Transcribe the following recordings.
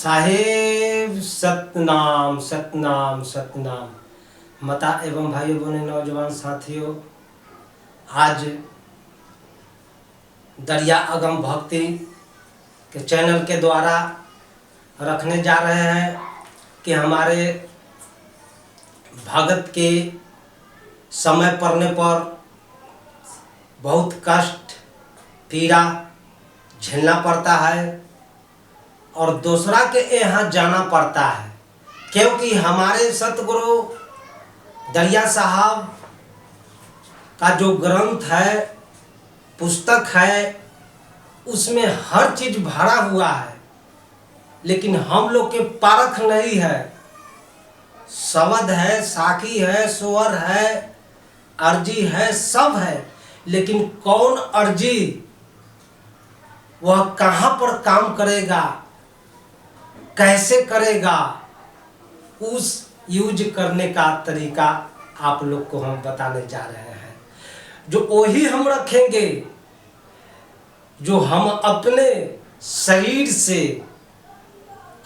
साहेब सतनाम सतनाम सतनाम। माता एवं भाइयों बहनों नौजवान साथियों, आज दरिया अगम भक्ति के चैनल के द्वारा रखने जा रहे हैं कि हमारे भगत के समय पड़ने पर बहुत कष्ट पीड़ा झेलना पड़ता है और दूसरा के यहाँ जाना पड़ता है, क्योंकि हमारे सतगुरु दरिया साहब का जो ग्रंथ है, पुस्तक है, उसमें हर चीज भरा हुआ है, लेकिन हम लोग के पारख नहीं है। शब्द है, साखी है, स्वर है, अर्जी है, सब है, लेकिन कौन अर्जी वह कहाँ पर काम करेगा, कैसे करेगा, उस यूज करने का तरीका आप लोग को हम बताने जा रहे हैं। जो वही हम रखेंगे जो हम अपने शरीर से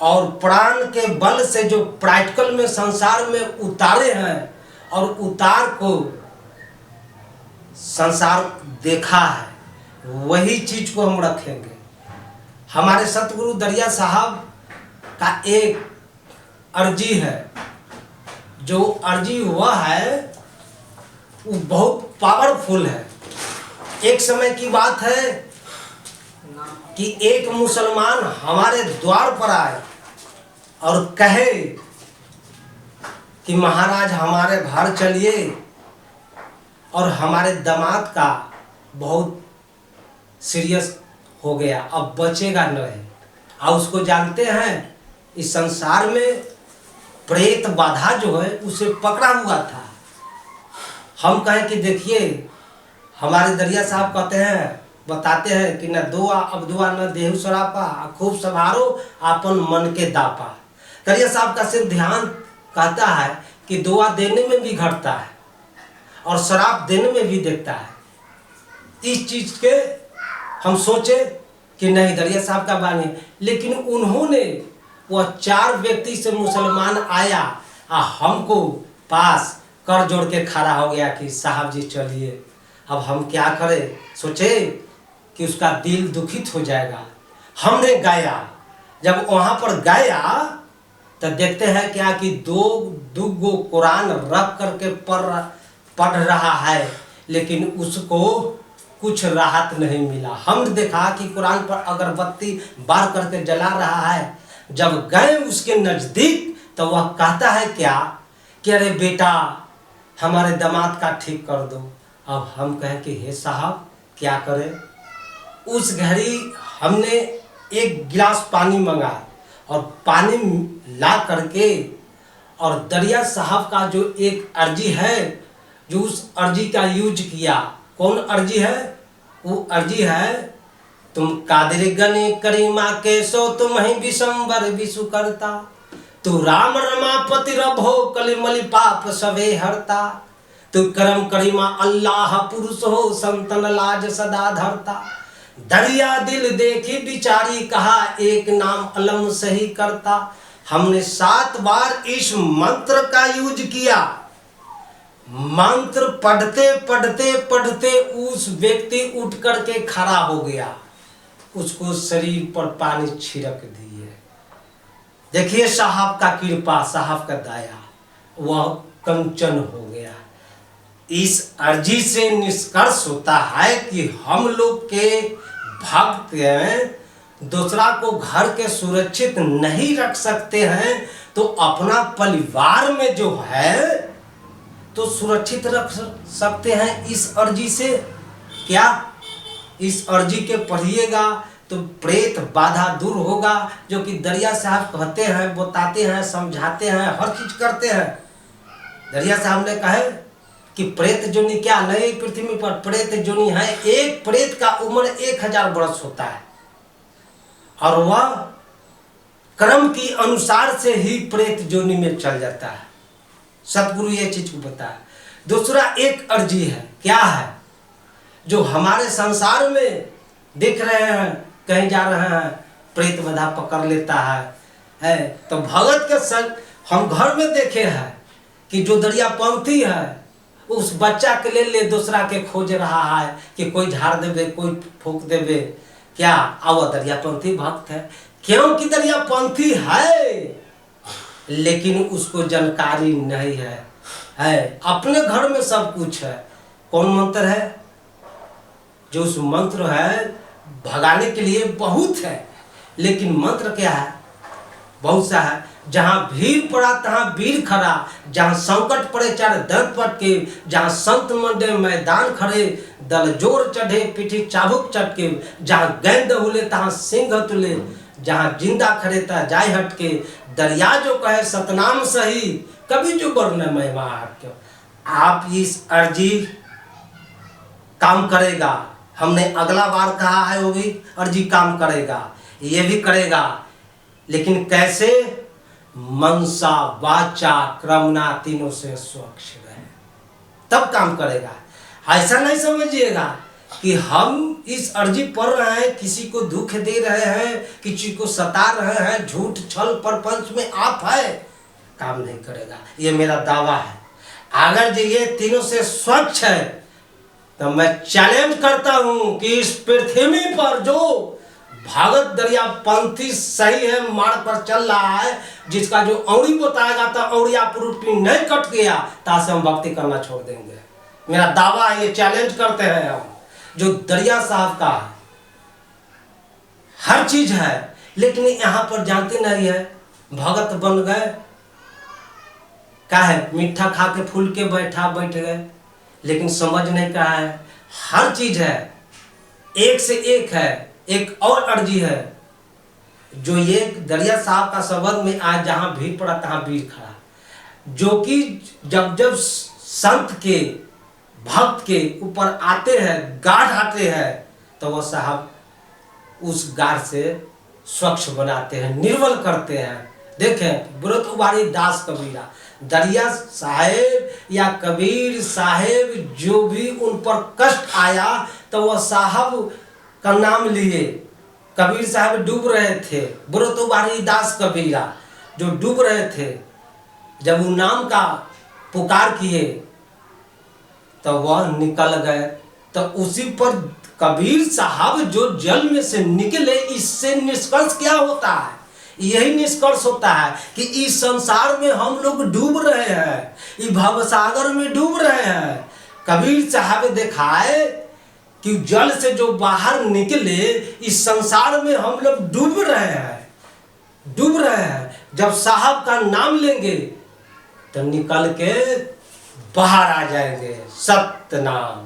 और प्राण के बल से जो प्रैक्टिकल में संसार में उतारे हैं और उतार को संसार देखा है, वही चीज को हम रखेंगे। हमारे सतगुरु दरिया साहब का एक अर्जी है, जो अर्जी वह है वो बहुत पावरफुल है। एक समय की बात है कि एक मुसलमान हमारे द्वार पर आए और कहे कि महाराज हमारे घर चलिए, और हमारे दामाद का बहुत सीरियस हो गया, अब बचेगा नहीं। और उसको जानते हैं इस संसार में प्रेत बाधा जो है उसे पकड़ा हुआ था। हम कहें कि देखिए, हमारे दरिया साहब कहते हैं, बताते हैं कि न दुआ अब दुआ न देहु सरापा, खूब संभारो आपन मन के दापा। दरिया साहब का सिर्फ ध्यान कहता है कि दुआ देने में भी घटता है और शराब देने में भी देखता है। इस चीज के हम सोचे कि नहीं दरिया साहब का बानी, लेकिन उन्होंने वह 4 व्यक्ति से मुसलमान आया और हमको पास कर जोड़ के खड़ा हो गया कि साहब जी चलिए, अब हम क्या करें। सोचे कि उसका दिल दुखित हो जाएगा। हमने गाया, जब वहां पर गाया तो देखते हैं क्या कि दो कुरान रख करके पढ़ रहा है, लेकिन उसको कुछ राहत नहीं मिला। हमने देखा कि कुरान पर अगरबत्ती बार करके जला रहा है। जब गए उसके नजदीक तो वह कहता है क्या कि अरे बेटा हमारे दामाद का ठीक कर दो। अब हम कहें कि हे साहब क्या करें। उस घड़ी हमने एक गिलास पानी मंगाया और पानी ला करके, और दरिया साहब का जो एक अर्जी है, जो उस अर्जी का यूज किया। कौन अर्जी है? वो अर्जी है, तुम कादिर गनी करीमा के सो तुम ही विशंबर विशु करता, तू राम रमापति रभो कलिमलि पाप सवे हरता, तू करम करीमा अल्लाह पुरुष हो संतन लाज सदा धरता, दरिया दिल देखी बिचारी कहा एक नाम अलम सही करता। हमने 7 बार इस मंत्र का यूज किया। मंत्र पढ़ते पढ़ते पढ़ते उस व्यक्ति उठ करके खड़ा हो गया, उसको शरीर पर पानी छिड़क दिए। देखिए साहब का कृपा, साहब का दया, वह कंचन हो गया। इस अर्जी से निष्कर्ष होता है कि हम लोग के भक्त दूसरा को घर के सुरक्षित नहीं रख सकते हैं, तो अपना परिवार में जो है तो सुरक्षित रख सकते हैं इस अर्जी से। क्या इस अर्जी के पढ़िएगा तो प्रेत बाधा दूर होगा, जो कि दरिया साहब कहते हैं, बताते हैं, समझाते हैं, हर चीज करते हैं। दरिया साहब ने कहे कि प्रेत जोनी क्या नई पृथ्वी पर प्रेत जोनी है, एक प्रेत का उम्र 1000 वर्ष होता है, और वह कर्म की अनुसार से ही प्रेत जोनी में चल जाता है। सतगुरु ये चीज को बताया। दूसरा एक अर्जी है, क्या है, जो हमारे संसार में देख रहे हैं, कहीं जा रहे हैं प्रेत बाधा पकड़ लेता है, है। तो भगत के संग हम घर में देखे हैं कि जो दरियापंथी है उस बच्चा के ले दूसरा के खोज रहा है कि कोई झाड़ देवे, कोई फूक देवे, क्या अब दरियापंथी भक्त है क्योंकि दरियापंथी है लेकिन उसको जानकारी नहीं है। अपने घर में सब कुछ है। कौन मंत्र है? जो उस मंत्र है भगाने के लिए बहुत है, लेकिन मंत्र क्या है? बहुत सा है। जहाँ भीड़ पड़ा तहाँ वीर खड़ा, जहाँ संकट पड़े चार दर्द पटके, जहाँ संत मंडे मैदान खड़े, दल जोर चढ़े पीठी चाबुक चटके, जहाँ गेंद हुले तहाँ सिंह तुले, जहाँ जिंदा खड़े ता जाय हटके, दरिया जो कहे सतनाम सही, कभी जो वर्ण महिमा हटके। आप इस अर्जी काम करेगा, हमने अगला बार कहा है वो भी अर्जी काम करेगा, ये भी करेगा, लेकिन कैसे? मनसा वाचा क्रमना तीनों से स्वच्छ रहे तब काम करेगा। ऐसा नहीं समझिएगा कि हम इस अर्जी पढ़ रहे हैं, किसी को दुख दे रहे हैं, किसी को सता रहे हैं, झूठ छल परपंच में आप है, काम नहीं करेगा। ये मेरा दावा है। अगर जो ये तीनों से स्वच्छ है तो मैं चैलेंज करता हूं कि इस पृथ्वी पर जो भगत दरियापंथी सही है, मार्ग पर चल रहा है, जिसका जो औड़ी बताएगा तो औड़िया पुरुटी नहीं कट गया, तासे हम भक्ति करना छोड़ देंगे। मेरा दावा है, ये चैलेंज करते हैं हम। जो दरिया साहब का हर चीज है, लेकिन यहाँ पर जानते नहीं है, भगत बन गए, क्या है मीठा खा के फूल के बैठ गए, लेकिन समझ नहीं कहा है। हर चीज है, एक से एक है। एक और अर्जी है जो ये दरिया साहब का शब्द में आज जहां भीड़ पड़ा तहां वीर खड़ा, जो कि जब जब संत के भक्त के ऊपर आते हैं, गाढ़ आते हैं, तो वह साहब उस गाढ़ से स्वच्छ बनाते हैं, निर्मल करते हैं। देखें बुरत उबारी दास कबीरा, दरिया साहेब या कबीर साहेब जो भी उन पर कष्ट आया तो वह साहब का नाम लिए। कबीर साहब डूब रहे थे, बुरत उबारी दास कबीरा जो डूब रहे थे, जब वो नाम का पुकार किए तो वह निकल गए। तो उसी पर कबीर साहब जो जल में से निकले, इससे निष्कर्ष क्या होता है? यही निष्कर्ष होता है कि इस संसार में हम लोग डूब रहे हैं, इस भवसागर में डूब रहे हैं। कबीर साहब दिखाए कि जल से जो बाहर निकले, इस संसार में हम लोग डूब रहे हैं। जब साहब का नाम लेंगे तो निकल के बाहर आ जाएंगे। सत्य नाम।